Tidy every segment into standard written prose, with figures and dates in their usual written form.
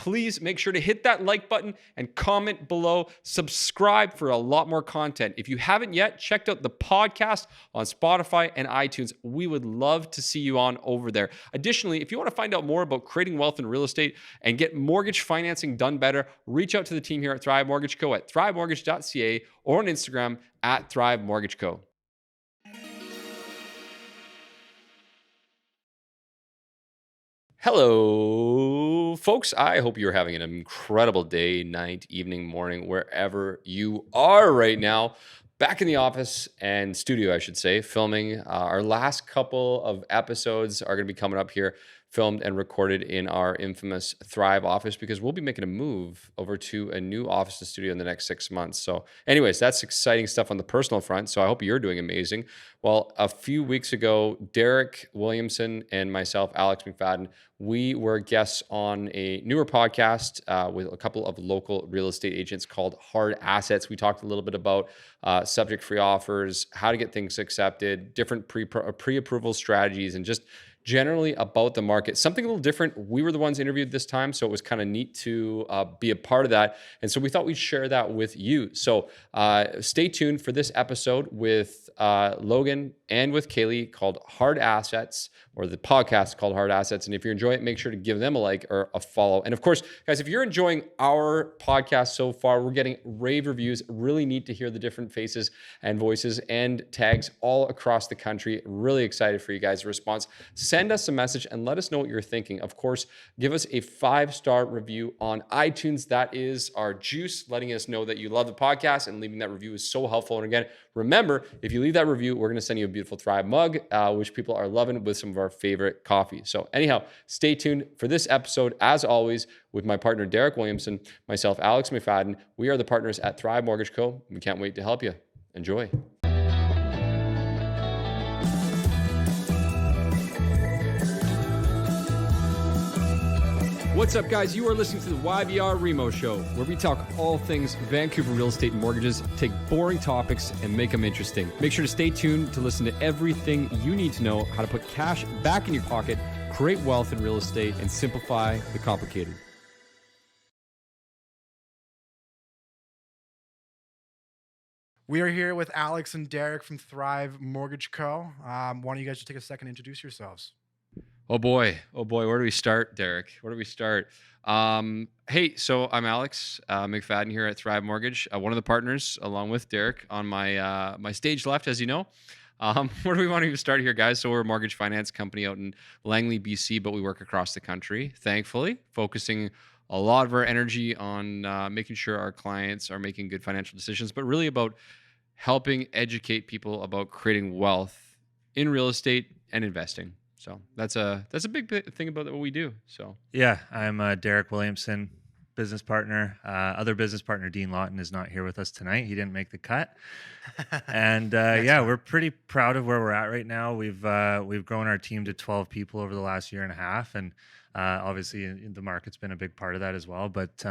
please make sure to hit that like button and comment below. Subscribe for a lot more content. If you haven't yet checked out the podcast on Spotify and iTunes, we would love to see you on over there. Additionally, if you want to find out more about creating wealth in real estate and get mortgage financing done better, reach out to the team here at Thrive Mortgage Co. at thrivemortgage.ca or on Instagram at Thrive Mortgage Co. Hello, folks. I hope you're having an incredible day, night, evening, morning, wherever you are right now. Back in the office and studio, I should say, filming. Our last couple of episodes are going to be coming up here, filmed and recorded in our infamous Thrive office, because we'll be making a move over to a new office and studio in the next 6 months. So anyways, that's exciting stuff on the personal front. So I hope you're doing amazing. Well, a few weeks ago, Derek Williamson and myself, Alex McFadden, we were guests on a newer podcast with a couple of local real estate agents called Hard Assets. We talked a little bit about subject-free offers, how to get things accepted, different pre-approval strategies, and just generally about the market. Something a little different. We were the ones interviewed this time, so it was kind of neat to be a part of that. And so we thought we'd share that with you. So stay tuned for this episode with Logan and with Caileigh called Hard Assets, or the podcast called Hard Assets. And if you enjoy it, make sure to give them a like or a follow. And of course, guys, if you're enjoying our podcast so far, we're getting rave reviews. Really neat to hear the different faces and voices and tags all across the country. Really excited for you guys' response. Send us a message and let us know what you're thinking. Of course, give us a 5-star review on iTunes. That is our juice, letting us know that you love the podcast, and leaving that review is so helpful. And again, remember, if you leave that review, we're going to send you a beautiful Thrive mug, which people are loving, with some of our favorite coffee. So anyhow, stay tuned for this episode, as always, with my partner, Derek Williamson, myself, Alex McFadden. We are the partners at Thrive Mortgage Co. We can't wait to help you. Enjoy. What's up, guys? You are listening to the YVR REMO show, where we talk all things Vancouver real estate and mortgages, take boring topics and make them interesting. Make sure to stay tuned to listen to everything you need to know how to put cash back in your pocket, create wealth in real estate, and simplify the complicated. We are here with Alex and Derek from Thrive Mortgage Co. Why don't you guys just take a second to introduce yourselves? Oh boy. Where do we start, Derek? Where do we start? Hey, so I'm Alex McFadden here at Thrive Mortgage, one of the partners, along with Derek, on my my stage left, as you know. Where do we want to start here, guys? So we're a mortgage finance company out in Langley, BC, but we work across the country, thankfully, focusing a lot of our energy on making sure our clients are making good financial decisions, but really about helping educate people about creating wealth in real estate and investing. So that's a big thing about what we do. So yeah, I'm Derek Williamson, business partner. Other business partner Dean Lawton is not here with us tonight. He didn't make the cut. And we're pretty proud of where we're at right now. We've grown our team to 12 people over the last year and a half, and obviously the market's been a big part of that as well. But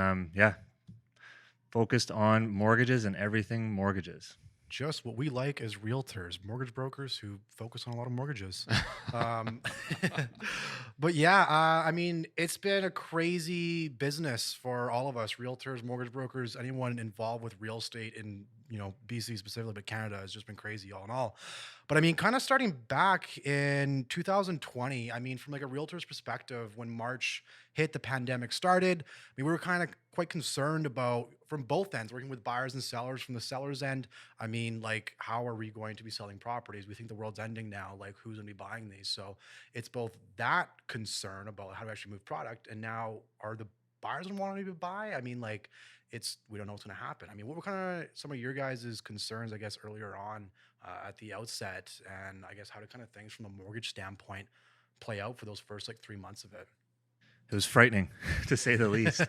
focused on mortgages and everything mortgages. Just what we like as realtors, mortgage brokers who focus on a lot of mortgages. But yeah, I mean, it's been a crazy business for all of us, realtors, mortgage brokers, anyone involved with real estate in, BC specifically, but Canada has just been crazy all in all. But I mean, kind of starting back in 2020, I mean, from like a realtor's perspective, when March hit, the pandemic started, I mean, we were kind of quite concerned about, from both ends, working with buyers and sellers. From the seller's end, I mean, like, how are we going to be selling properties? We think the world's ending now. Like, who's going to be buying these? So it's both that concern about how to actually move product, and now are the buyers going to want to buy? I mean, like, we don't know what's going to happen. I mean, what were kind of some of your guys' concerns, I guess, earlier on at the outset, and I guess how do kind of things from a mortgage standpoint play out for those first 3 months of it? It was frightening, to say the least.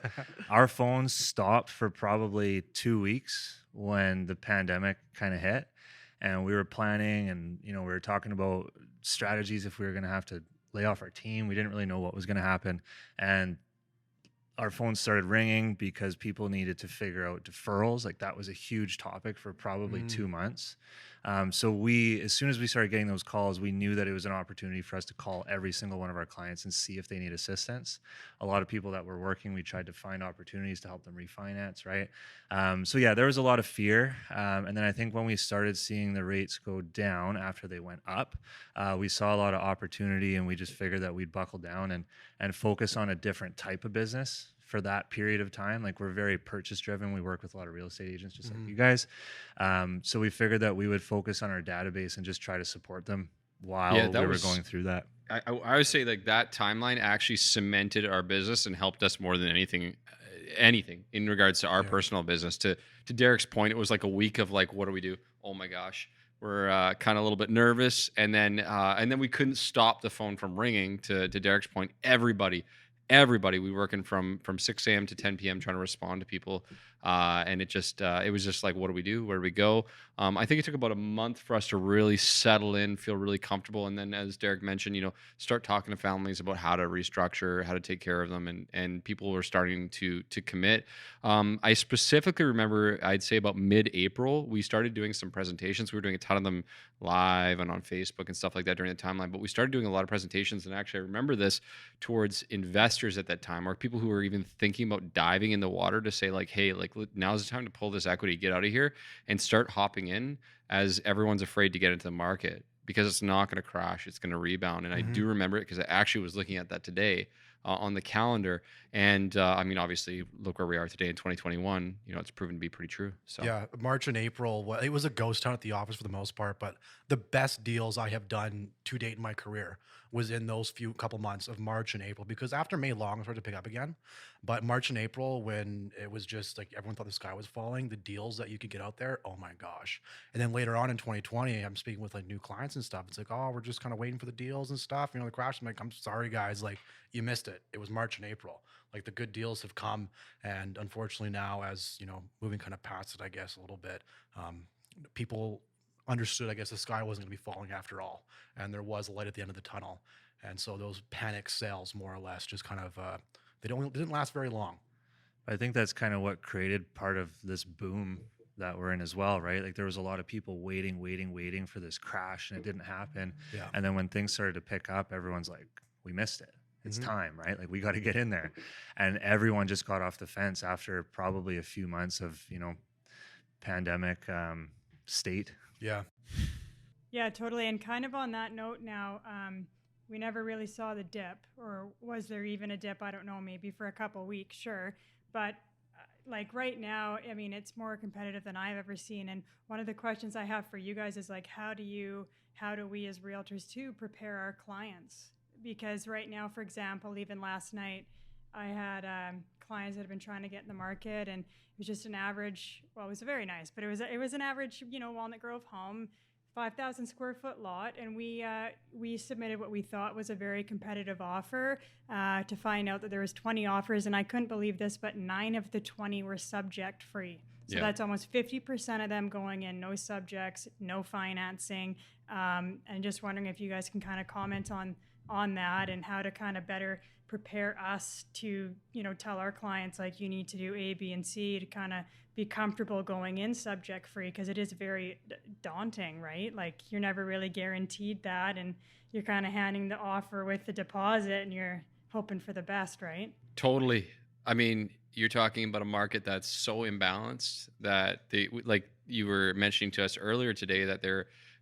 Our phones stopped for probably 2 weeks when the pandemic kind of hit, and we were planning, and we were talking about strategies if we were going to have to lay off our team. We didn't really know what was going to happen, and our phones started ringing because people needed to figure out deferrals. Like that was a huge topic for probably 2 months. So as soon as we started getting those calls, we knew that it was an opportunity for us to call every single one of our clients and see if they need assistance. A lot of people that were working, we tried to find opportunities to help them refinance, right? So yeah, there was a lot of fear. And then I think when we started seeing the rates go down after they went up, we saw a lot of opportunity, and we just figured that we'd buckle down and focus on a different type of business for that period of time. Like, we're very purchase driven. We work with a lot of real estate agents, just like you guys. So we figured that we would focus on our database and just try to support them while we were going through that. I would say like that timeline actually cemented our business and helped us more than anything in regards to our personal business. To Derek's point, it was like a week of like, what do we do? Oh my gosh. We're kind of a little bit nervous. And then we couldn't stop the phone from ringing. To Derek's point, everybody, we working from 6 a.m. to 10 p.m. trying to respond to people. And it was just like, what do we do? Where do we go? I think it took about a month for us to really settle in, feel really comfortable. And then, as Derek mentioned, start talking to families about how to restructure, how to take care of them. And people were starting to commit. I specifically remember, I'd say about mid-April, we started doing some presentations. We were doing a ton of them live and on Facebook and stuff like that during the timeline. But we started doing a lot of presentations. And actually, I remember this towards investors at that time, or people who were even thinking about diving in the water, to say like, hey, like, now's the time to pull this equity, get out of here and start hopping in, as everyone's afraid to get into the market because it's not going to crash. It's going to rebound. And I do remember it because I actually was looking at that today on the calendar. And I mean, obviously, look where we are today in 2021. It's proven to be pretty true. So Yeah, March and April, it was a ghost town at the office for the most part, but the best deals I have done to date in my career was in those couple months of March and April, because after May long started to pick up again. But March and April, when it was just like everyone thought the sky was falling, the deals that you could get out there, oh my gosh. And then later on in 2020, I'm speaking with like new clients and stuff. It's like, oh, we're just kind of waiting for the deals and stuff, the crash. I'm like, I'm sorry guys, like, you missed it. It was March and April. Like, the good deals have come, and unfortunately now, as moving kind of past it, I guess, a little bit, people understood, I guess, the sky wasn't going to be falling after all, and there was a light at the end of the tunnel. And so those panic sales, more or less, just kind of they didn't last very long. I think that's kind of what created part of this boom that we're in as well, right? Like, there was a lot of people waiting for this crash, and it didn't happen. Yeah. And then when things started to pick up, everyone's like, we missed it. It's time, right? Like, we got to get in there. And everyone just got off the fence after probably a few months of, pandemic state. Yeah. Yeah, totally. And kind of on that note now, we never really saw the dip, or was there even a dip? I don't know, maybe for a couple weeks, sure. But like right now, I mean, it's more competitive than I've ever seen. And one of the questions I have for you guys is like, how do we as realtors too prepare our clients? Because right now, for example, even last night, I had clients that have been trying to get in the market, and it was just an average. Well, it was very nice, but it was an average, Walnut Grove home, 5,000 square foot lot, and we submitted what we thought was a very competitive offer to find out that there was 20 offers, and I couldn't believe this, but 9 of the 20 were subject free. So that's almost 50% of them going in, no subjects, no financing, and just wondering if you guys can kind of comment on that and how to kind of better prepare us to, tell our clients, like, you need to do A, B, and C to kind of be comfortable going in subject free, because it is very daunting, right? Like, you're never really guaranteed that, and you're kind of handing the offer with the deposit, and you're hoping for the best, right? Totally. I mean, you're talking about a market that's so imbalanced that like you were mentioning to us earlier today, that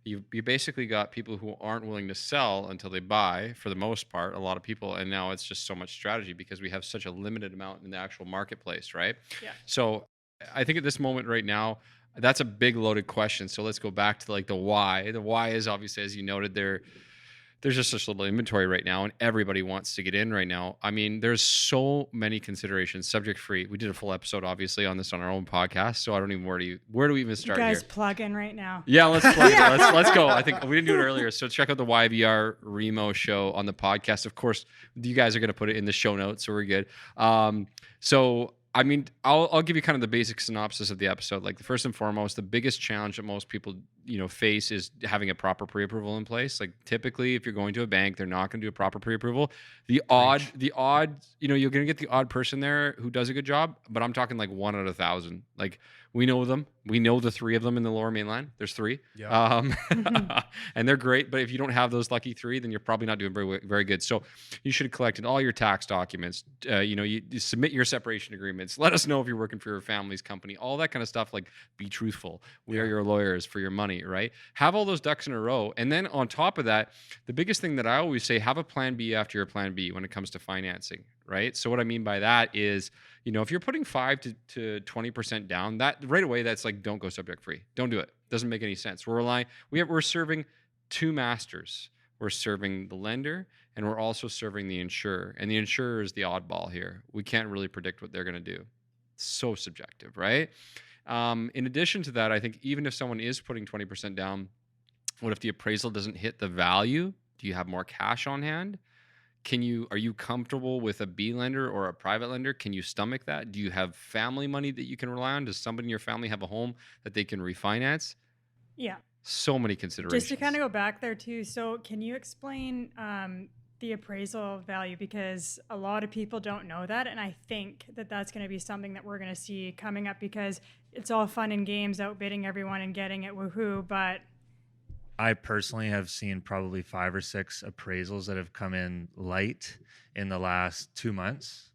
you basically got people who aren't willing to sell until they buy, for the most part, a lot of people. And now it's just so much strategy because we have such a limited amount in the actual marketplace, right? Yeah. So I think at this moment right now, that's a big loaded question. So let's go back to like the why. The why is obviously, as you noted, there's just such little inventory right now, and everybody wants to get in right now. I mean, there's so many considerations. Subject free. We did a full episode, obviously, on this on our own podcast. So I don't even where do we even start you guys here? Plug in right now. Yeah, let's plug in. Let's go. I think we didn't do it earlier. So check out the YVR REMO show on the podcast. Of course, you guys are going to put it in the show notes, so we're good. So I mean, I'll give you kind of the basic synopsis of the episode. Like, the first and foremost, the biggest challenge that most people face is having a proper pre-approval in place. Like typically, if you're going to a bank, they're not going to do a proper pre-approval. Preach. The odd, you're going to get the odd person there who does a good job, but I'm talking like 1 out of 1,000. Like we know them. We know the 3 of them in the Lower Mainland. There's 3. Yeah. And they're great. But if you don't have those lucky 3, then you're probably not doing very, very good. So you should have collected all your tax documents. You submit your separation agreements. Let us know if you're working for your family's company, all that kind of stuff. Like be truthful. We are your lawyers for your money, right? Have all those ducks in a row. And then on top of that, the biggest thing that I always say, have a plan B after your plan B when it comes to financing, right? So what I mean by that is, if you're putting 5 to 20% down, that right away, that's like, don't go subject free. Don't do it. Doesn't make any sense. We're serving 2 masters. We're serving the lender and we're also serving the insurer. And the insurer is the oddball here. We can't really predict what they're going to do. It's so subjective, right? In addition to that, I think even if someone is putting 20% down, what if the appraisal doesn't hit the value? Do you have more cash on hand? Are you comfortable with a B lender or a private lender? Can you stomach that? Do you have family money that you can rely on? Does somebody in your family have a home that they can refinance? Yeah. So many considerations. Just to kind of go back there too. So can you explain the appraisal value? Because a lot of people don't know that. And I think that that's going to be something that we're going to see coming up, because it's all fun and games outbidding everyone and getting it woohoo. But I personally have seen probably 5 or 6 appraisals that have come in light in the last 2 months.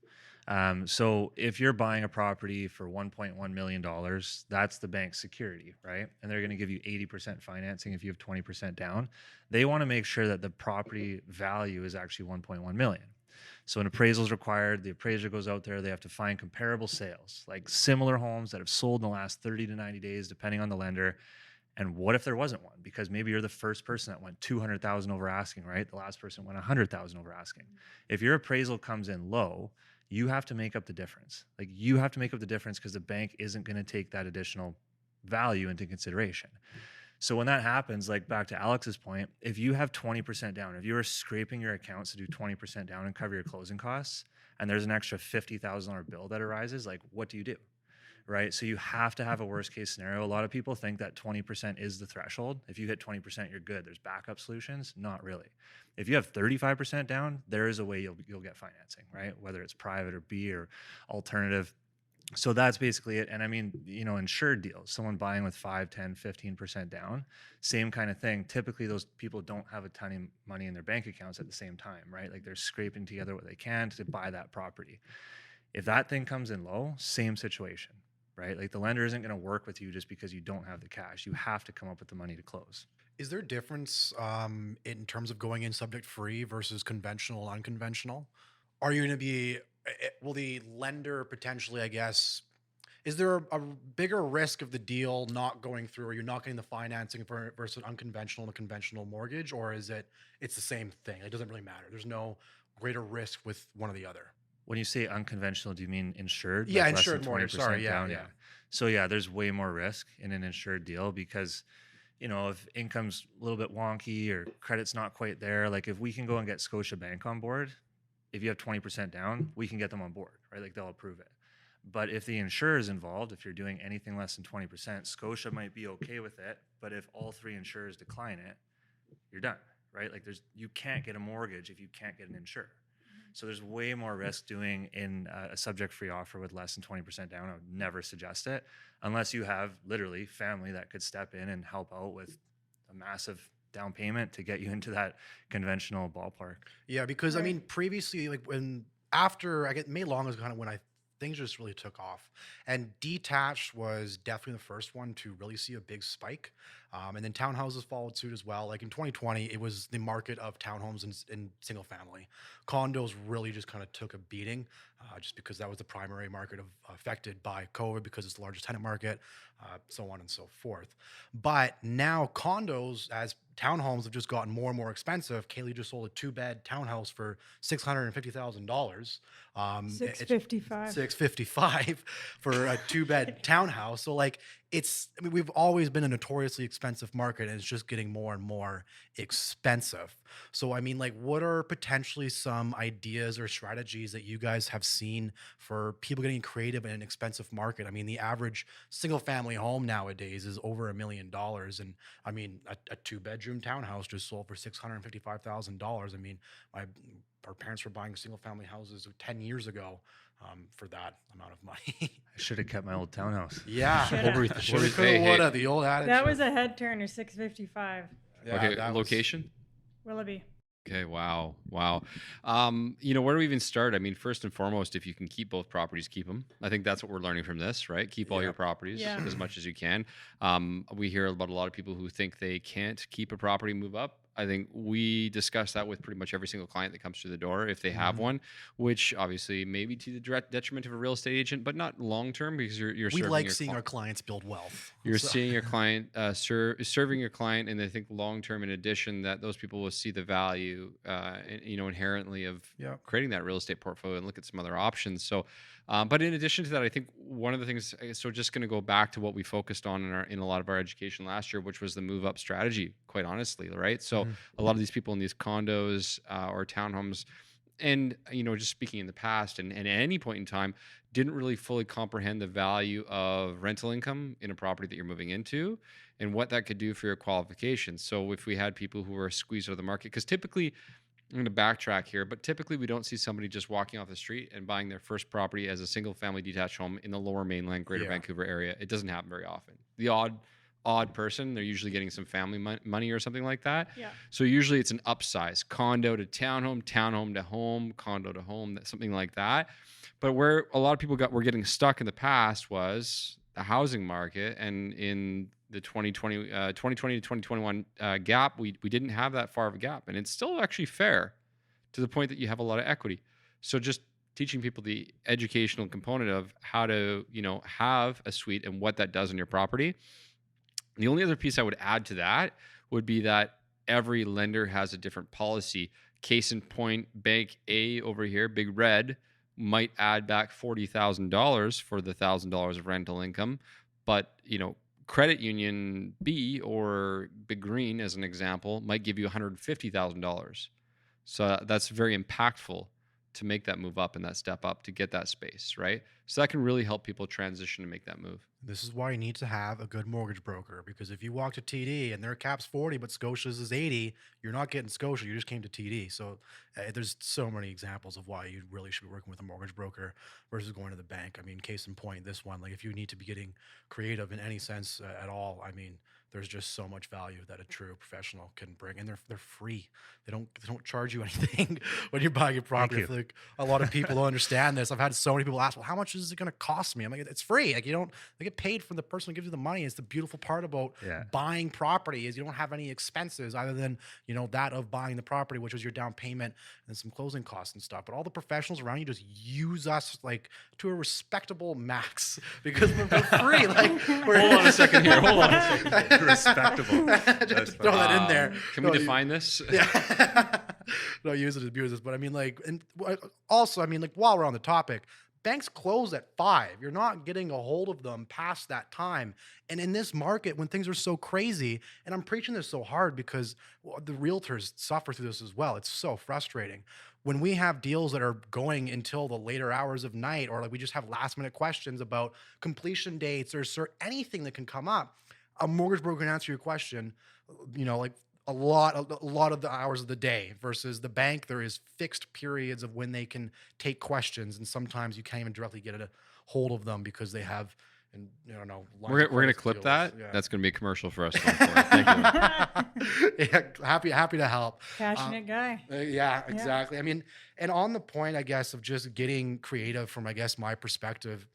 So if you're buying a property for $1.1 million, that's the bank's security, right? And they're going to give you 80% financing if you have 20% down. They want to make sure that the property value is actually 1.1 million. So an appraisal is required. The appraiser goes out there. They have to find comparable sales, like similar homes that have sold in the last 30 to 90 days, depending on the lender. And what if there wasn't one? Because maybe you're the first person that went 200,000 over asking, right? The last person went 100,000 over asking. If your appraisal comes in low, you have to make up the difference. Like you have to make up the difference because the bank isn't going to take that additional value into consideration. So when that happens, like back to Alex's point, if you have 20% down, if you are scraping your accounts to do 20% down and cover your closing costs, and there's an extra $50,000 bill that arises, like what do you do? Right? So you have to have a worst case scenario. A lot of people think that 20% is the threshold. If you hit 20%, you're good. There's backup solutions. Not really. If you have 35% down, there is a way you'll get financing, right? Whether it's private or B or alternative. So that's basically it. And I mean, insured deals, someone buying with 5, 10, 15% down, same kind of thing. Typically those people don't have a ton of money in their bank accounts at the same time, right? Like they're scraping together what they can to buy that property. If that thing comes in low, same situation. Right? Like the lender isn't going to work with you just because you don't have the cash. You have to come up with the money to close. Is there a difference in terms of going in subject free versus conventional, unconventional? Are you going to be, will the lender potentially, I guess, is there a bigger risk of the deal not going through, or you're not getting the financing for versus unconventional and a conventional mortgage? Or is it's the same thing? It doesn't really matter. There's no greater risk with one or the other. When you say unconventional, do you mean insured? Yeah, like insured mortgage. Sorry, down? yeah. So yeah, there's way more risk in an insured deal because, if income's a little bit wonky or credit's not quite there, like if we can go and get Scotiabank on board, if you have 20% down, we can get them on board, right? Like they'll approve it. But if the insurer is involved, if you're doing anything less than 20%, Scotia might be okay with it. But if all 3 insurers decline it, you're done, right? Like you can't get a mortgage if you can't get an insurer. So there's way more risk doing in a subject-free offer with less than 20% down. I would never suggest it unless you have literally family that could step in and help out with a massive down payment to get you into that conventional ballpark. Yeah, because I mean, previously, like after May Long was kind of when things just really took off, and detached was definitely the first one to really see a big spike. And then townhouses followed suit as well. Like in 2020, it was the market of townhomes and single family. Condos really just kind of took a beating, just because that was the primary market affected by COVID, because it's the largest tenant market, so on and so forth. But now condos, as townhomes have just gotten more and more expensive. Caileigh just sold a 2-bed townhouse for $650,000. $655. $655 for a 2-bed townhouse. So like I mean, we've always been a notoriously expensive market, and it's just getting more and more expensive. So, I mean, like, what are potentially some ideas or strategies that you guys have seen for people getting creative in an expensive market? I mean, the average single family home nowadays is over $1 million. And I mean, a two-bedroom townhouse just sold for $655,000. I mean, my our parents were buying single family houses 10 years ago for that amount of money. I should have kept my old townhouse. Yeah. Shoulda. Shoulda, Hey, coulda, hey. woulda, the old adage. That was a head turner, 655. Yeah, Okay, that was- location. Willoughby. Okay, wow. You know, where do we even start? I mean, first and foremost, if you can keep both properties, keep them. I think that's what we're learning from this, right? Keep all Yeah. your properties Yeah. as much as you can. We hear about a lot of people who think they can't keep a property, move up. I think we discuss that with pretty much every single client that comes through the door, if they have Mhm. one, which obviously may be to the direct detriment of a real estate agent, but not long term, because you're we serving like your seeing cli- our clients build wealth. you're So- seeing your client serving your client, and I think long term, in addition, that those people will see the value, inherently of Yeah. creating that real estate portfolio and look at some other options. So, but in addition to that, I think one of the things. So, just going to go back to what we focused on in a lot of our education last year, which was the move up strategy. Quite honestly, right? So, Mhm. a lot of these people in these condos or townhomes, and just speaking in the past and at any point in time, didn't really fully comprehend the value of rental income in a property that you're moving into and what that could do for your qualifications. So if we had people who were squeezed out of the market, because typically, I'm going to backtrack here, but typically we don't see somebody just walking off the street and buying their first property as a single family detached home in the lower mainland greater Yeah. Vancouver area. It doesn't happen very often. The odd person, they're usually getting some family money or something like that. Yeah. So usually it's an upsize, condo to townhome, townhome to home, condo to home, something like that. But where a lot of people were getting stuck in the past was the housing market, and in the 2020 to 2021 gap, we didn't have that far of a gap, and it's still actually fair to the point that you have a lot of equity. So just teaching people the educational component of how to have a suite and what that does on your property. The only other piece I would add to that would be that every lender has a different policy. Case in point, Bank A over here, Big Red, might add back $40,000 for the $1,000 of rental income, but Credit Union B or Big Green, as an example, might give you $150,000. So that's very impactful to make that move up and that step up to get that space, right? So that can really help people transition and make that move. This is why you need to have a good mortgage broker, because if you walk to TD and their cap's 40 but Scotia's is 80, you're not getting Scotia, you just came to TD. So there's so many examples of why you really should be working with a mortgage broker versus going to the bank. I mean, case in point, this one, like if you need to be getting creative in any sense at all, I mean, there's just so much value that a true professional can bring, and they're free. They don't charge you anything when you're buying a property. you. Like, a lot of people don't understand this. I've had so many people ask, "Well, how much is it going to cost me?" I'm like, "It's free. Like, they get paid from the person who gives you the money." It's the beautiful part about Yeah. buying property is you don't have any expenses other than that of buying the property, which was your down payment and some closing costs and stuff. But all the professionals around you just use us like to a respectable max because we're free. Like, Hold on a second here. Hold on a second. Respectable. That's Just throw that in there. Can we No, define this? Yeah. No, use it as abuse it. But I mean, like, and also, I mean, like, while we're on the topic, banks close at 5. You're not getting a hold of them past that time. And in this market, when things are so crazy, and I'm preaching this so hard because the realtors suffer through this as well. It's so frustrating. When we have deals that are going until the later hours of night, or like we just have last minute questions about completion dates or anything that can come up, a mortgage broker can answer your question, like a lot of the hours of the day, versus the bank. There is fixed periods of when they can take questions, and sometimes you can't even directly get a hold of them because they have, and lines We're of going to credit clip deals. that. Yeah. That's going to be a commercial for us going forward. Thank you. Yeah, happy to help. Passionate guy. Yeah, exactly. I mean, and on the point, I guess, of just getting creative from, I guess, my perspective,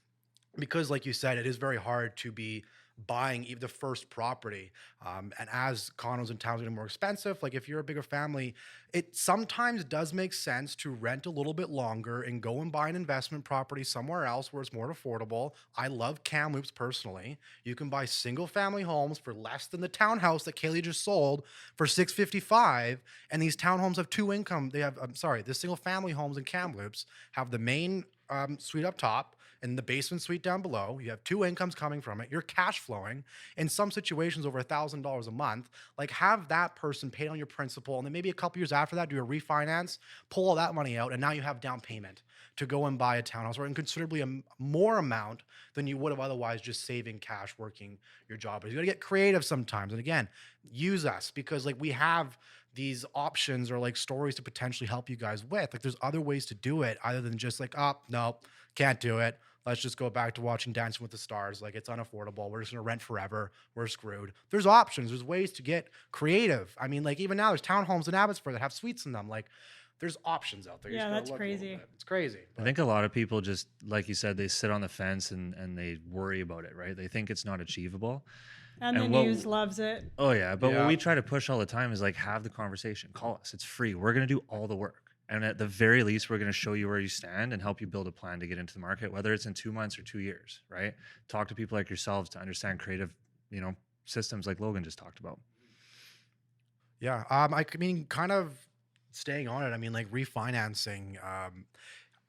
because like you said, it is very hard to be buying even the first property. And as condos and towns are getting more expensive, like if you're a bigger family, it sometimes does make sense to rent a little bit longer and go and buy an investment property somewhere else where it's more affordable. I love Kamloops personally. You can buy single family homes for less than the townhouse that Caileigh just sold for $655. And these townhomes have the single family homes in Kamloops have the main suite up top and the basement suite down below. You have two incomes coming from it. You're cash flowing. In some situations, over $1,000 a month. Like, have that person pay on your principal, and then maybe a couple years after that, do a refinance, pull all that money out, and now you have down payment to go and buy a townhouse, or in considerably more amount than you would have otherwise just saving cash working your job. But you got to get creative sometimes. And again, use us, because like we have these options or like stories to potentially help you guys with. Like, there's other ways to do it other than just like, oh, no, can't do it. Let's just go back to watching Dancing with the Stars. Like, it's unaffordable. We're just going to rent forever. We're screwed. There's options. There's ways to get creative. I mean, like, even now there's townhomes in Abbotsford that have suites in them. Like, there's options out there. You Yeah, just gotta that's look a little crazy. bit. It's crazy. I think a lot of people just, like you said, they sit on the fence and they worry about it, right? They think it's not achievable. And the And what- news loves it. Oh yeah, but Yeah. what we try to push all the time is like, have the conversation. Call us. It's free. We're going to do all the work. And at the very least, we're going to show you where you stand and help you build a plan to get into the market, whether it's in 2 months or 2 years, right? Talk to people like yourselves to understand creative, systems like Logan just talked about. Yeah. I mean, kind of staying on it. I mean, like refinancing.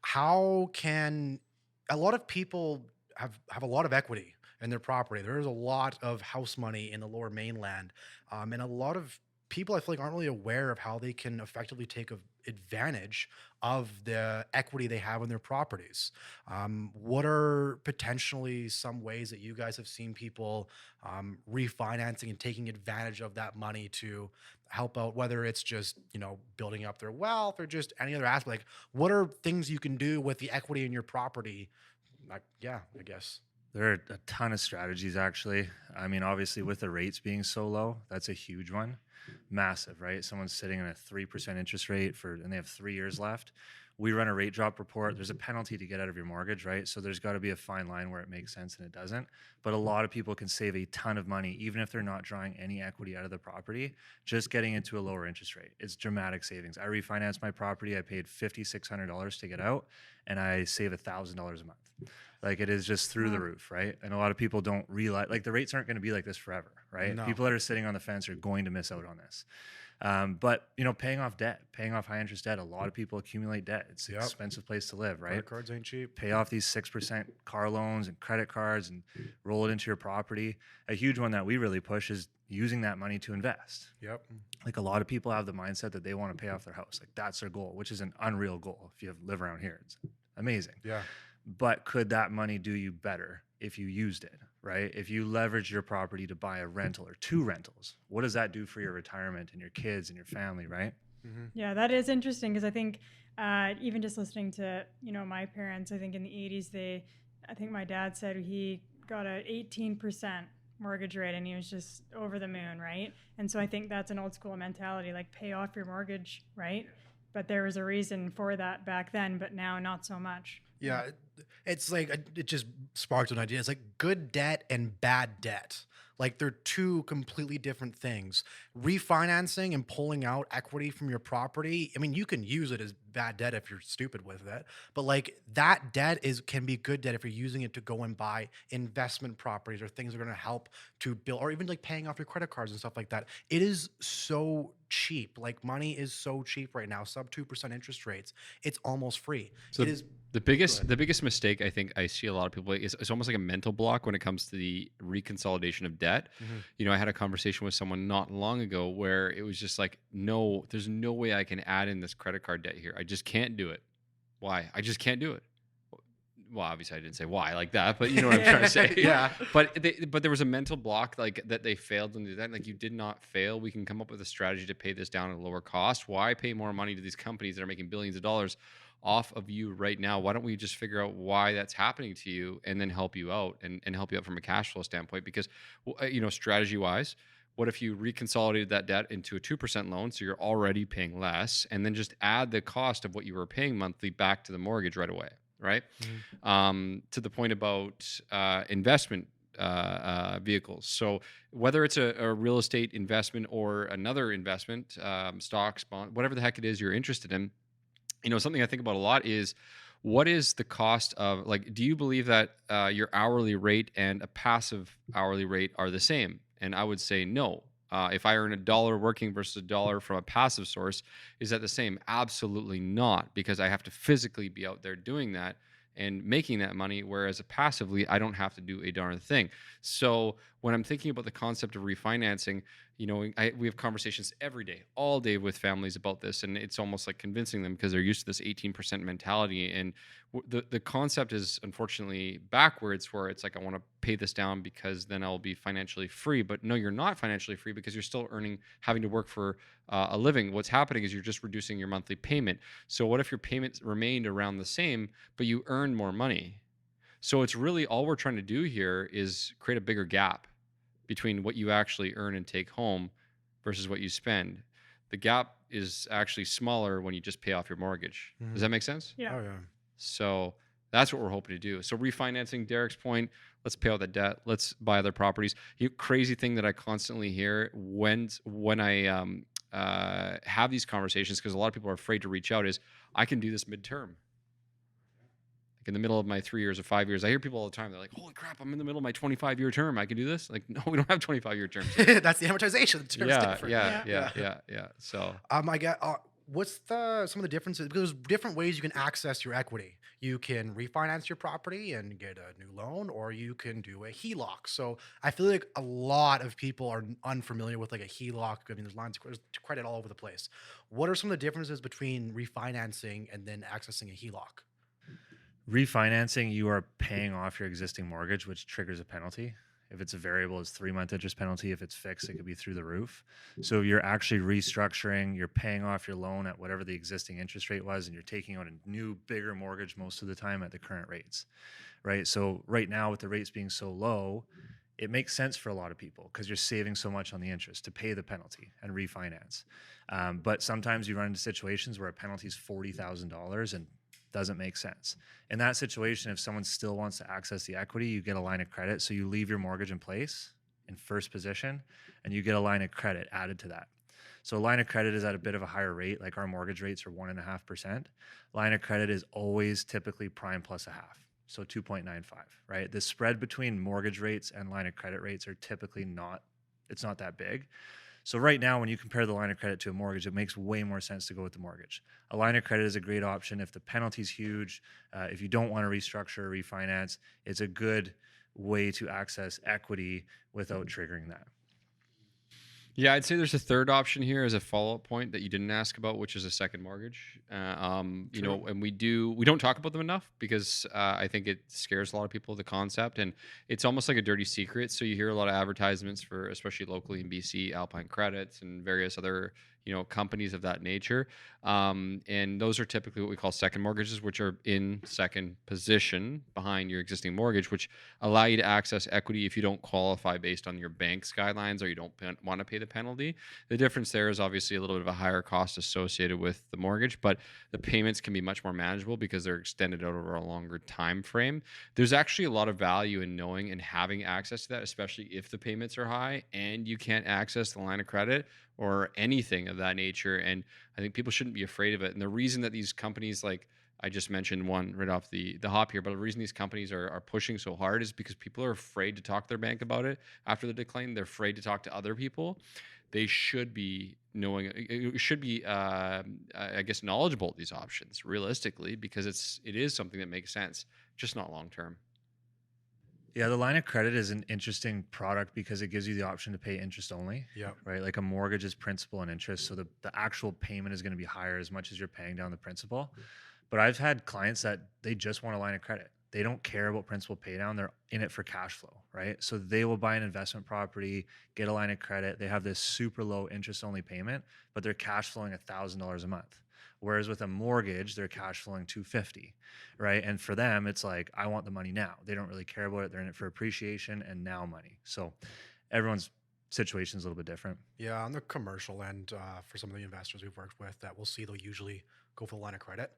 How can a lot of people have a lot of equity in their property? There is a lot of house money in the Lower Mainland, and a lot of people I feel like aren't really aware of how they can effectively take advantage of the equity they have in their properties. What are potentially some ways that you guys have seen people refinancing and taking advantage of that money to help out, whether it's just, building up their wealth or just any other aspect? Like, what are things you can do with the equity in your property? Like, yeah, I guess. There are a ton of strategies, actually. I mean, obviously, with the rates being so low, that's a huge one. Massive, right? Someone's sitting on a 3% interest rate and they have 3 years left. We run a rate drop report. There's a penalty to get out of your mortgage, right? So there's got to be a fine line where it makes sense and it doesn't. But a lot of people can save a ton of money, even if they're not drawing any equity out of the property, just getting into a lower interest rate. It's dramatic savings. I refinanced my property. I paid $5,600 to get out, and I save $1,000 a month. Like, it is just through the roof, right? And a lot of people don't realize, like, the rates aren't going to be like this forever, right? No. People that are sitting on the fence are going to miss out on this. But paying off high interest debt, a lot of people accumulate debt. It's an expensive place to live, right? Credit cards ain't cheap. Pay off these 6% car loans and credit cards and roll it into your property. A huge one that we really push is using that money to invest. Yep. Like, a lot of people have the mindset that they want to pay off their house. Like, that's their goal, which is an unreal goal. If you live around here, it's amazing. Yeah. But could that money do you better if you used it, right? If you leverage your property to buy a rental or 2 rentals, what does that do for your retirement and your kids and your family, right? Mm-hmm. Yeah, that is interesting, because I think even just listening to, my parents, I think in the 80s, I think my dad said he got an 18% mortgage rate and he was just over the moon, right? And so I think that's an old school mentality, like, pay off your mortgage, right? But there was a reason for that back then, but now not so much. Yeah, it's like it just sparked an idea. It's like good debt and bad debt. Like, they're two completely different things. Refinancing and pulling out equity from your property, I mean, you can use it as bad debt if you're stupid with it, but like, that debt can be good debt if you're using it to go and buy investment properties or things that are going to help to build, or even like paying off your credit cards and stuff like that. It is so cheap. Like, money is so cheap right now. Sub 2% interest rates. It's almost free. So it is. the biggest mistake I think I see a lot of people is it's almost like a mental block when it comes to the reconsolidation of debt. Mhm. I had a conversation with someone not long ago where it was just like, no, there's no way I can add in this credit card debt here. I just can't do it. Why? I just can't do it. Well, obviously I didn't say why like that, but you know what I'm trying to say. Yeah. But there was a mental block, like, that they failed to do that. Like, you did not fail. We can come up with a strategy to pay this down at a lower cost. Why pay more money to these companies that are making billions of dollars off of you right now? Why don't we just figure out why that's happening to you and then help you out and help you out from a cash flow standpoint? Because, strategy wise, what if you reconsolidated that debt into a 2% loan, so you're already paying less, and then just add the cost of what you were paying monthly back to the mortgage right away, right? To the point about investment vehicles. So whether it's a real estate investment or another investment, stocks, bond, whatever the heck it is you're interested in, something I think about a lot is, what is the cost of, like, do you believe that your hourly rate and a passive hourly rate are the same? And I would say no. If I earn $1 working versus $1 from a passive source, is that the same? Absolutely not, because I have to physically be out there doing that. and making that money, whereas passively, I don't have to do a darn thing. So when I'm thinking about the concept of refinancing, we have conversations every day, all day with families about this, and it's almost like convincing them because they're used to this 18% mentality. And the concept is unfortunately backwards, where it's like, I want to pay this down because then I'll be financially free. But no, you're not financially free because you're still having to work for a living. What's happening is you're just reducing your monthly payment. So what if your payments remained around the same, but you earned more money? So it's really, all we're trying to do here is create a bigger gap between what you actually earn and take home versus what you spend. The gap is actually smaller when you just pay off your mortgage. Does that make sense? Yeah. Oh yeah. So that's what we're hoping to do. So refinancing, Derek's point, let's pay out the debt. Let's buy other properties. Crazy thing that I constantly hear when I have these conversations, because a lot of people are afraid to reach out, is I can do this midterm. Like in the middle of my 3 years or 5 years. I hear people all the time. They're like, holy crap, I'm in the middle of my 25-year term. I can do this? Like, no, we don't have 25-year terms. That's the amortization. The term's Yeah, different. yeah. So I get. What's some of the differences? Because there's different ways you can access your equity. You can refinance your property and get a new loan, or you can do a HELOC. So I feel like a lot of people are unfamiliar with like a HELOC. I mean, there's credit all over the place. What are some of the differences between refinancing and then accessing a HELOC? Refinancing, you are paying off your existing mortgage, which triggers a penalty. If it's a variable, it's 3-month interest penalty. If it's fixed, it could be through the roof. So you're actually restructuring, you're paying off your loan at whatever the existing interest rate was, and you're taking out a new, bigger mortgage most of the time at the current rates, right? So right now, with the rates being so low, it makes sense for a lot of people because you're saving so much on the interest to pay the penalty and refinance. But sometimes you run into situations where a penalty is $40,000 and doesn't make sense. In that situation, if someone still wants to access the equity, you get a line of credit. So you leave your mortgage in place in first position and you get a line of credit added to that. So a line of credit is at a bit of a higher rate, like our mortgage rates are 1.5%. Line of credit is always typically prime plus a half. So 2.95, right? The spread between mortgage rates and line of credit rates are typically it's not that big. So right now, when you compare the line of credit to a mortgage, it makes way more sense to go with the mortgage. A line of credit is a great option if the penalty's huge. If you don't want to restructure or refinance, it's a good way to access equity without triggering that. yeah, I'd say there's a third option here as a follow-up point that you didn't ask about, which is a second mortgage. And we don't talk about them enough because I think it scares a lot of people, the concept, and it's almost like a dirty secret. So you hear a lot of advertisements for, especially locally in BC, Alpine Credits and various other companies of that nature. And those are typically what we call second mortgages, which are in second position behind your existing mortgage, which allow you to access equity if you don't qualify based on your bank's guidelines or you don't want to pay the penalty. The difference there is obviously a little bit of a higher cost associated with the mortgage, but the payments can be much more manageable because they're extended out over a longer time frame. There's actually a lot of value in knowing and having access to that, especially if the payments are high and you can't access the line of credit or anything of that nature. And I think people shouldn't be afraid of it. And the reason that these companies, like I just mentioned one right off the hop here, but the reason these companies are pushing so hard is because people are afraid to talk to their bank about it after the decline. They're afraid to talk to other people. They should be I guess, knowledgeable of these options realistically, because it is something that makes sense, just not long term. Yeah, the line of credit is an interesting product because it gives you the option to pay interest only. Yeah. Right. Like a mortgage is principal and interest. So the actual payment is going to be higher as much as you're paying down the principal. But I've had clients that they just want a line of credit. They don't care about principal pay down. They're in it for cash flow, right? So they will buy an investment property, get a line of credit. They have this super low interest only payment, but they're cash flowing $1,000 a month. Whereas with a mortgage, they're cash flowing $250, right? And for them, it's like, I want the money now. They don't really care about it. They're in it for appreciation and now money. So everyone's situation is a little bit different. Yeah, on the commercial end, for some of the investors we've worked with, that we'll see they'll usually go for the line of credit.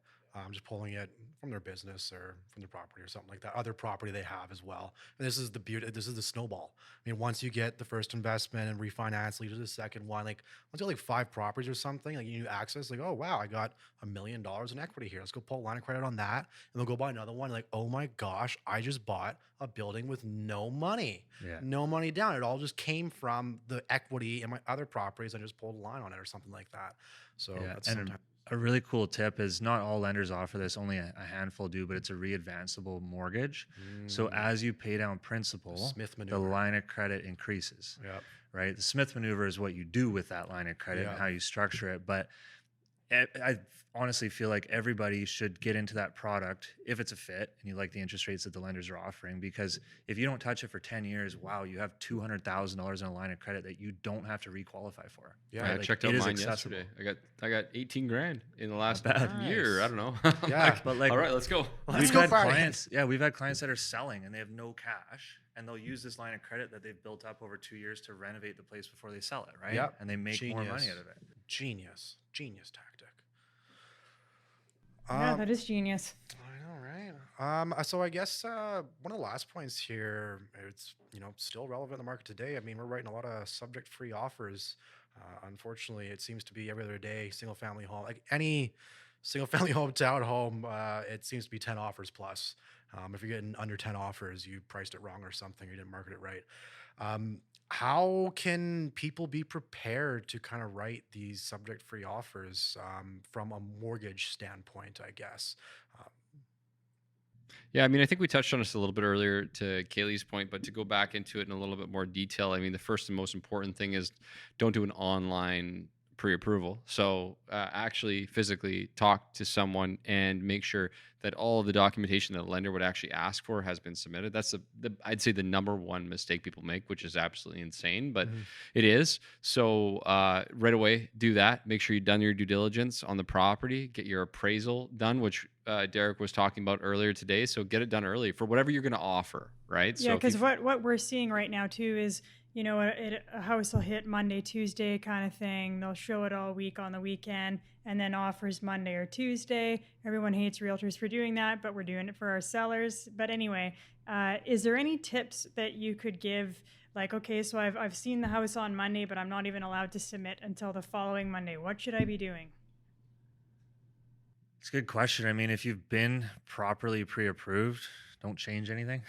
Just pulling it from their business or from their property or something like that, other property they have as well. And this is the beauty. This is the snowball. I mean, once you get the first investment and refinance, lead to the second one. Like once you have like 5 properties or something, like you access, like, oh wow, I got $1 million in equity here. Let's go pull a line of credit on that, and they'll go buy another one. Like, oh my gosh, I just bought a building with no money, no money down. It all just came from the equity in my other properties. I just pulled a line on it or something like that. So that's sometimes. A really cool tip is not all lenders offer this, only a handful do, but it's a readvanceable mortgage. So as you pay down principal, Smith the maneuver. line of credit increases, Yep. right? The Smith maneuver is what you do with that line of credit Yeah. and how you structure it. But I honestly feel like everybody should get into that product if it's a fit and you like the interest rates that the lenders are offering. Because if you don't touch it for 10 years, wow, you have $200,000 in a line of credit that you don't have to requalify for. Yeah. right? I Like, checked it out is mine accessible. yesterday. I got 18 grand in the last bad. year. Nice. I don't know. Yeah, but like, all right, let's go. Let's we've go had Friday. clients, yeah, we've had clients that are selling and they have no cash, and they'll use this line of credit that they've built up over 2 years to renovate the place before they sell it, right? Yep. And they make more money Genius. out of it. Genius tactic. Yeah, that is genius. I know, right? So I guess one of the last points here, it's still relevant in the market today. I mean, we're writing a lot of subject-free offers. Unfortunately, it seems to be every other day, single-family home, like any single-family home, townhome, it seems to be 10 offers plus. If you're getting under 10 offers, you priced it wrong or something, you didn't market it right. How can people be prepared to kind of write these subject-free offers from a mortgage standpoint, I guess? Yeah, I mean, I think we touched on this a little bit earlier to Caileigh's point, but to go back into it in a little bit more detail, I mean, the first and most important thing is don't do an online pre-approval. So actually physically talk to someone and make sure that all of the documentation that a lender would actually ask for has been submitted. That's I'd say the number one mistake people make, which is absolutely insane, but it is. So right away, do that. Make sure you've done your due diligence on the property, get your appraisal done, which Derek was talking about earlier today. So get it done early for whatever you're going to offer, right? Yeah, So if because you- what we're seeing right now too is, a house will hit Monday, Tuesday kind of thing. They'll show it all week on the weekend and then offers Monday or Tuesday. Everyone hates realtors for doing that, but we're doing it for our sellers. But anyway, is there any tips that you could give? Like, okay, so I've seen the house on Monday, but I'm not even allowed to submit until the following Monday. What should I be doing? It's a good question. I mean, if you've been properly pre-approved, don't change anything.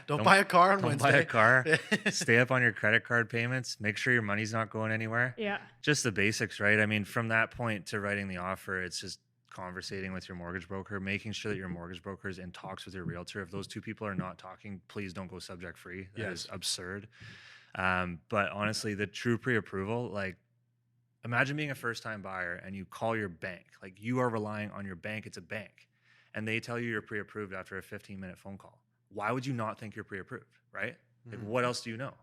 Don't buy a car on Don't Wednesday. buy a car. Stay up on your credit card payments. Make sure your money's not going anywhere. Yeah. Just the basics, right? I mean, from that point to writing the offer, it's just conversating with your mortgage broker, making sure that your mortgage broker is in talks with your realtor. If those two people are not talking, please don't go subject free. That is absurd. But honestly, the true pre-approval, like, imagine being a first-time buyer and you call your bank. Like, you are relying on your bank. It's a bank. And they tell you you're pre-approved after a 15-minute phone call. Why would you not think you're pre-approved, right? Like, what else do you know?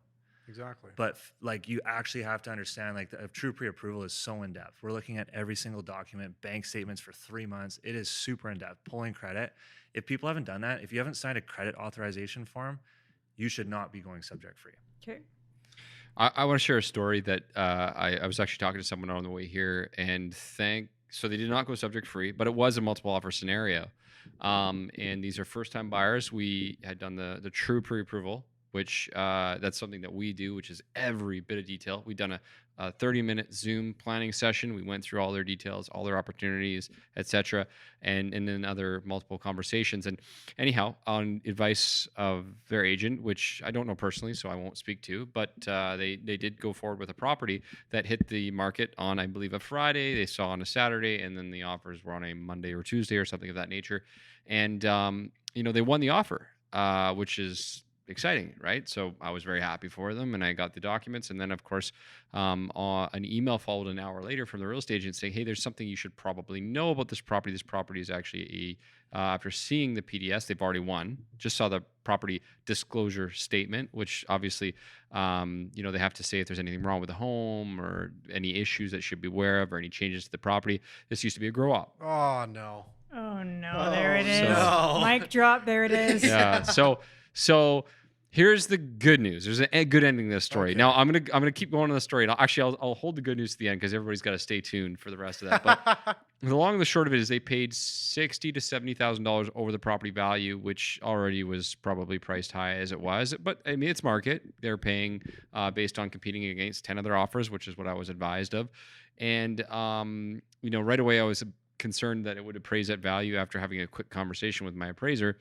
Exactly. But like, you actually have to understand, like, a true pre-approval is so in-depth. We're looking at every single document, bank statements for 3 months. It is super in-depth, pulling credit. If people haven't done that, if you haven't signed a credit authorization form, you should not be going subject free. Okay. I want to share a story that I was actually talking to someone on the way here, and so they did not go subject free, but it was a multiple offer scenario. And these are first time buyers. We had done the true pre-approval, which that's something that we do, which is every bit of detail. We've done a 30-minute Zoom planning session. We went through all their details, all their opportunities, etc., and then other multiple conversations. And anyhow, on advice of their agent, which I don't know personally, so I won't speak to, but they did go forward with a property that hit the market on, I believe, a Friday. They saw on a Saturday, and then the offers were on a Monday or Tuesday or something of that nature. And they won the offer, which is exciting, right? So I was very happy for them, and I got the documents. And then, of course, an email followed an hour later from the real estate agent saying, "Hey, there's something you should probably know about this property. This property is actually after seeing the PDS, they've already won. Just saw the property disclosure statement, which obviously, they have to say if there's anything wrong with the home or any issues that should be aware of or any changes to the property. This used to be a grow up." Oh no. Oh no, there it is. no. Mic drop, there it is. Yeah. So here's the good news. There's a good ending to this story. Okay. Now I'm gonna keep going on the story. And I'll hold the good news to the end because everybody's got to stay tuned for the rest of that. But the long and the short of it is they paid $60,000 to $70,000 over the property value, which already was probably priced high as it was. But I mean, it's market. They're paying based on competing against 10 other offers, which is what I was advised of. And right away I was concerned that it would appraise at value after having a quick conversation with my appraiser.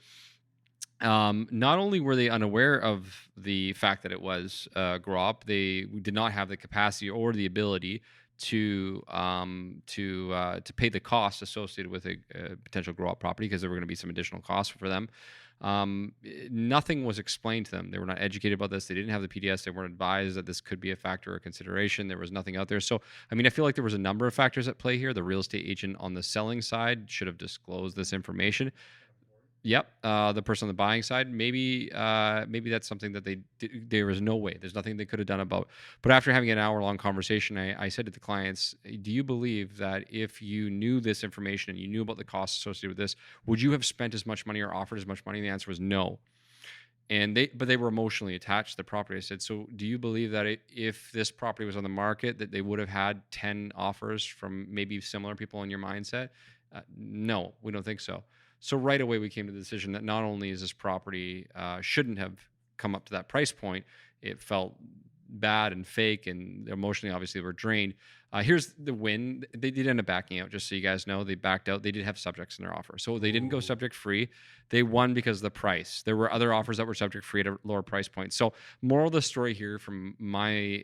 Not only were they unaware of the fact that it was GROP, they did not have the capacity or the ability to pay the costs associated with a potential grow up property, because there were going to be some additional costs for them. Nothing was explained to them. They were not educated about this. They didn't have the PDS. They weren't advised that this could be a factor or consideration. There was nothing out there. So, I mean, I feel like there was a number of factors at play here. The real estate agent on the selling side should have disclosed this information. Yep, the person on the buying side, maybe that's something that there was no way. There's nothing they could have done about. But after having an hour-long conversation, I said to the clients, do you believe that if you knew this information and you knew about the costs associated with this, would you have spent as much money or offered as much money? And the answer was no. And they were emotionally attached to the property. I said, so do you believe that if this property was on the market, that they would have had 10 offers from maybe similar people in your mindset? No, we don't think so. So right away, we came to the decision that not only is this property shouldn't have come up to that price point, it felt bad and fake, and emotionally, obviously, were drained. Here's the win. They did end up backing out, just so you guys know. They backed out. They did have subjects in their offer. So they didn't go subject free. They won because of the price. There were other offers that were subject free at a lower price point. So moral of the story here, from my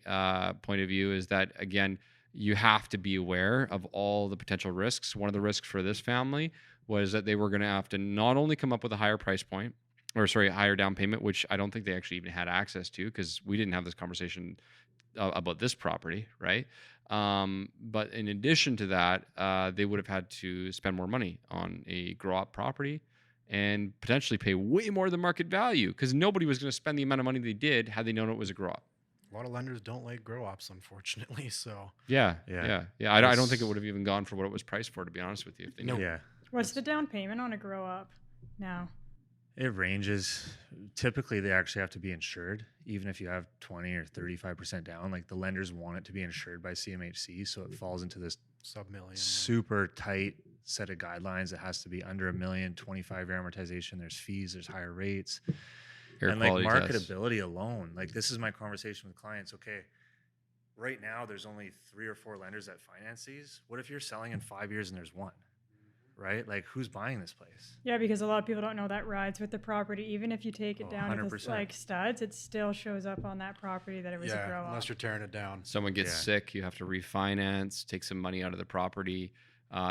point of view, is that, again, you have to be aware of all the potential risks. One of the risks for this family was that they were going to have to not only come up with a higher price point, or sorry, a higher down payment, which I don't think they actually even had access to, because we didn't have this conversation about this property, right? But in addition to that, they would have had to spend more money on a grow-up property and potentially pay way more than market value, because nobody was going to spend the amount of money they did had they known it was a grow-up. A lot of lenders don't like grow ups, unfortunately. So Yeah. I don't think it would have even gone for what it was priced for, to be honest with you. If they knew. Yeah. What's the down payment on a grow up now? It ranges. Typically, they actually have to be insured, even if you have 20 or 35% down. Like, the lenders want it to be insured by CMHC, so it falls into this sub-million, super tight set of guidelines. It has to be under $1 million, 25-year amortization. There's fees, there's higher rates, and like marketability alone. Like, this is my conversation with clients. Okay, right now there's only 3 or 4 lenders that finance these. What if you're selling in 5 years and there's one? Right? Like, who's buying this place? Yeah, because a lot of people don't know that rides with the property. Even if you take it down to 100%. like studs, it still shows up on that property that it was a grow up. Unless you're tearing it down. Someone gets sick, you have to refinance, take some money out of the property.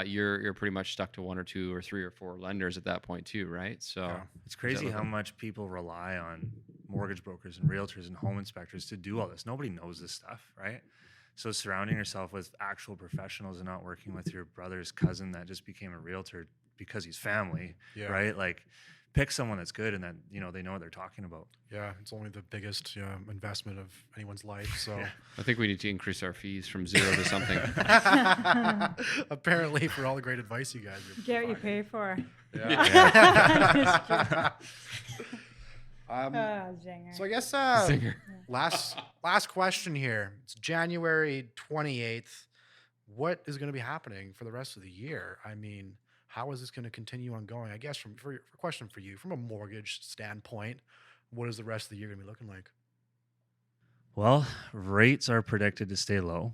You're pretty much stuck to 1 or 2 or 3 or 4 lenders at that point too, right? So it's crazy how much people rely on mortgage brokers and realtors and home inspectors to do all this. Nobody knows this stuff, right? So surrounding yourself with actual professionals and not working with your brother's cousin that just became a realtor because he's family, right? Like, pick someone that's good and that, you know, they know what they're talking about. Yeah, it's only the biggest investment of anyone's life. So I think we need to increase our fees from 0 to something. Apparently, for all the great advice you guys are Get what you pay for. Zinger. So I guess last question here. It's January 28th. What is going to be happening for the rest of the year? I mean, how is this going to continue on going? I guess for a question for you, from a mortgage standpoint, what is the rest of the year going to be looking like? Well, rates are predicted to stay low.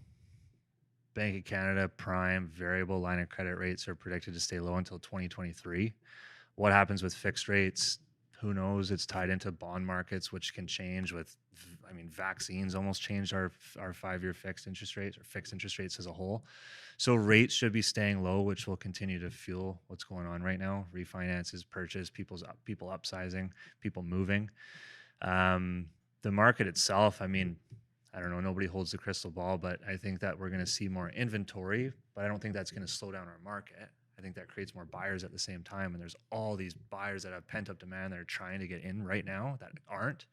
Bank of Canada prime variable line of credit rates are predicted to stay low until 2023. What happens with fixed rates? Who knows? It's tied into bond markets, which can change with, I mean, vaccines almost changed our 5-year fixed interest rates, or fixed interest rates as a whole. So rates should be staying low, which will continue to fuel what's going on right now. Refinances, purchase, people upsizing, people moving. The market itself, I mean, I don't know, nobody holds the crystal ball, but I think that we're going to see more inventory, but I don't think that's going to slow down our market. I think that creates more buyers at the same time. And there's all these buyers that have pent up demand that are trying to get in right now that aren't.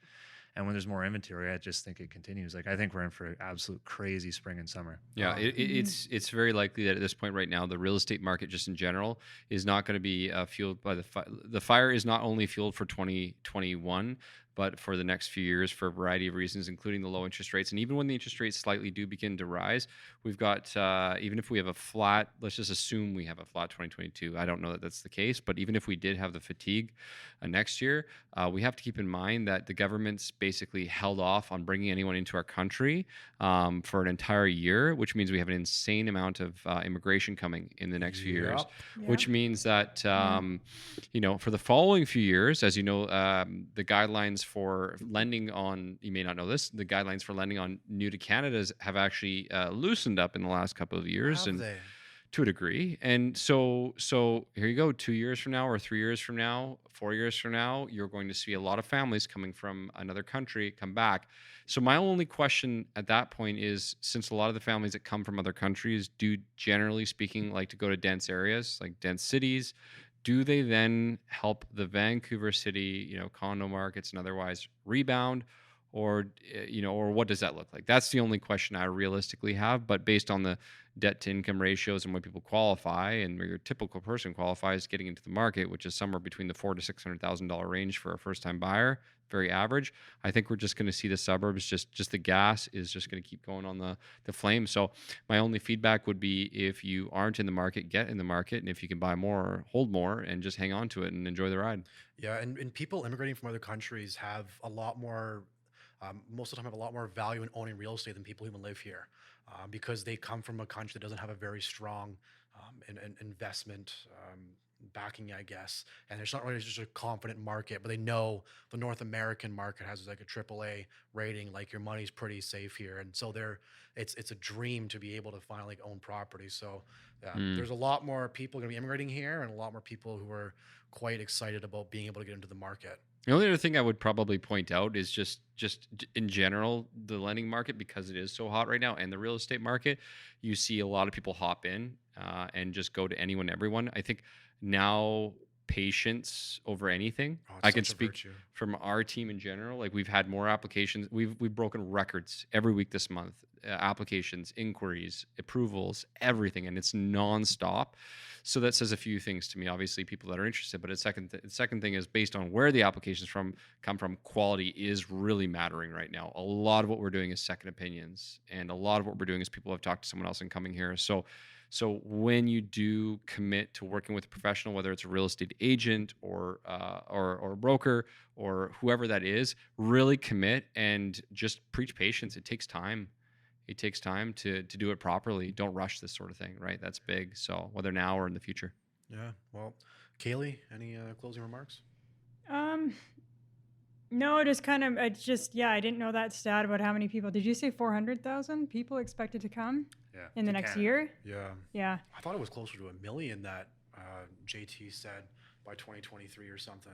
And when there's more inventory, I just think it continues. Like, I think we're in for an absolute crazy spring and summer. Yeah, it's very likely that at this point right now, the real estate market just in general is not going to be fueled by the fire is not only fueled for 2021, but for the next few years for a variety of reasons, including the low interest rates. And even when the interest rates slightly do begin to rise, we've got, even if we have a flat, let's just assume we have a flat 2022. I don't know that that's the case, but even if we did have the fatigue next year, we have to keep in mind that the government's basically held off on bringing anyone into our country for an entire year, which means we have an insane amount of immigration coming in the next few years, which means that, you know, for the following few years, as you know, the guidelines for lending on, you may not know this, the guidelines for lending on new to Canada's have actually loosened up in the last couple of years. Have And they? to a degree. And so here you go, 2 years from now or 3 years from now, 4 years from now, you're going to see a lot of families coming from another country come back. So my only question at that point is, since a lot of the families that come from other countries do, generally speaking, like to go to dense areas, like dense cities, do they then help the Vancouver city, condo markets and otherwise rebound? Or, or what does that look like? That's the only question I realistically have. But based on the debt to income ratios and what people qualify, and where your typical person qualifies getting into the market, which is somewhere between the $400,000 to $600,000 range for a first-time buyer, very average. I think we're just going to see the suburbs, just the gas is just going to keep going on the flame. So my only feedback would be, if you aren't in the market, get in the market, and if you can buy more, hold more, and just hang on to it and enjoy the ride. Yeah, and people immigrating from other countries have a lot more, most of the time, have a lot more value in owning real estate than people who even live here, because they come from a country that doesn't have a very strong investment backing, I guess. And it's not really just a confident market, but they know the North American market has like a AAA rating, like your money's pretty safe here. And so it's a dream to be able to finally own property. So Mm. there's a lot more people going to be immigrating here, and a lot more people who are quite excited about being able to get into the market. The only other thing I would probably point out is just in general, the lending market, because it is so hot right now, and the real estate market, you see a lot of people hop in and just go to anyone, everyone. I think now patience over anything. Oh, I it's can such a speak virtue. from our team in general. Like, we've had more applications. We've broken records every week this month. Applications, inquiries, approvals, everything, and it's nonstop. So that says a few things to me. Obviously, people that are interested, but the second thing is, based on where the applications come from, quality is really mattering right now. A lot of what we're doing is second opinions, and a lot of what we're doing is people have talked to someone else and coming here. So when you do commit to working with a professional, whether it's a real estate agent or a broker or whoever that is, really commit and just preach patience. It takes time. It takes time to do it properly. Don't rush this sort of thing, right? That's big. So whether now or in the future. Yeah. Well, Caileigh, any closing remarks? No, just kind of, I didn't know that stat about how many people. Did you say 400,000 people expected to come in the next Canada. year? Yeah. Yeah. I thought it was closer to 1 million that JT said by 2023 or something.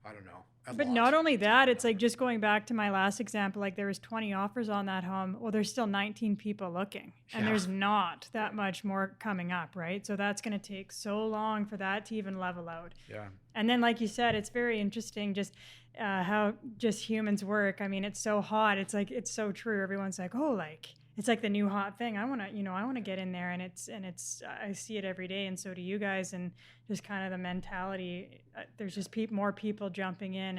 I don't know. But not only that, it's like, just going back to my last example, like there was 20 offers on that home. Well, there's still 19 people looking, and Yeah. there's not that much more coming up, right? So that's going to take so long for that to even level out. Yeah. And then, like you said, it's very interesting just how just humans work. I mean, it's so hot. It's like, it's so true. Everyone's like, oh, like, it's like the new hot thing. I want to get in there, and it's I see it every day, and so do you guys. And just kind of the mentality. There's just more people jumping in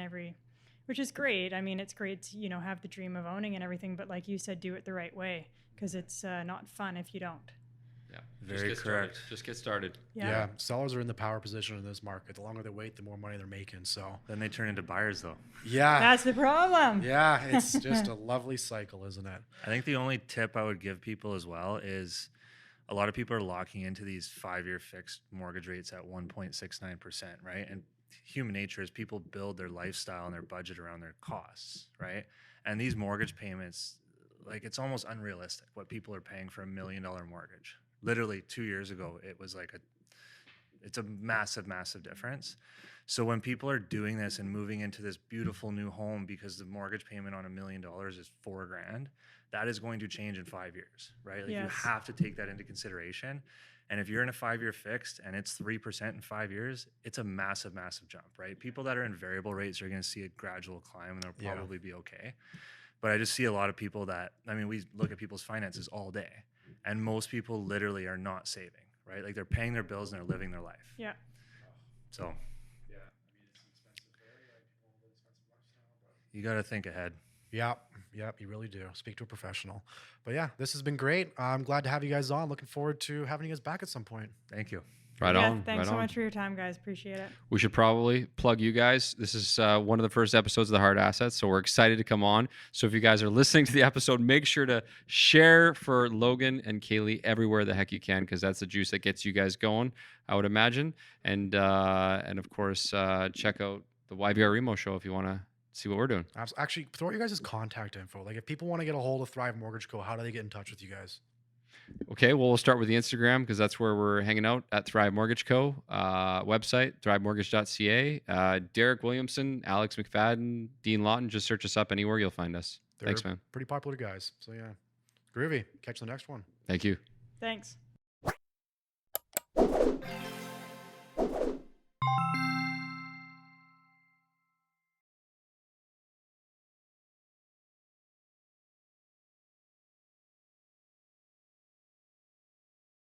which is great. I mean, it's great to have the dream of owning and everything, but like you said, do it the right way, because it's not fun if you don't. Yeah. Very just get correct. Started. Just get started. Yeah. Sellers are in the power position in this market. The longer they wait, the more money they're making. So Then they turn into buyers, though. yeah. That's the problem. Yeah. It's just a lovely cycle, isn't it? I think the only tip I would give people as well is, a lot of people are locking into these 5-year fixed mortgage rates at 1.69%, right? And human nature is, people build their lifestyle and their budget around their costs, right? And these mortgage payments, like, it's almost unrealistic what people are paying for $1 million mortgage. Literally 2 years ago, it was like it's a massive, massive difference. So when people are doing this and moving into this beautiful new home because the mortgage payment on $1 million is $4,000, that is going to change in 5 years, right? Like, Yes. you have to take that into consideration. And if you're in a 5-year fixed and it's 3% in 5 years, it's a massive, massive jump, right? People that are in variable rates are going to see a gradual climb, and they'll Yeah. probably be okay. But I just see a lot of people we look at people's finances all day, and most people literally are not saving, right? Like, they're paying their bills and they're living their life. Yeah. So Yeah. I mean, it's an expensive area. People live an expensive lifestyle, but you got to think ahead. yeah, you really do. Speak to a professional. But yeah, this has been great. I'm glad to have you guys on. Looking forward to having you guys back at some point. Thank you. Right Yeah, on. thanks right so on. much for your time, guys. Appreciate it. We should probably plug you guys. This is one of the first episodes of the Hard Assets, so we're excited to come on. So if you guys are listening to the episode, make sure to share for Logan and Caileigh everywhere the heck you can, because that's the juice that gets you guys going, I would imagine. And of course, check out the YVR REMO show if you want to see what we're doing. Actually, throw your guys' contact info. Like if people want to get a hold of Thrive Mortgage Co., how do they get in touch with you guys? Okay, well, we'll start with the Instagram because that's where we're hanging out at Thrive Mortgage Co. Website, thrivemortgage.ca. Derek Williamson, Alex McFadden, Dean Lawton. Just search us up anywhere. You'll find us. Thanks, man. Pretty popular guys. So yeah, groovy. Catch the next one. Thank you. Thanks.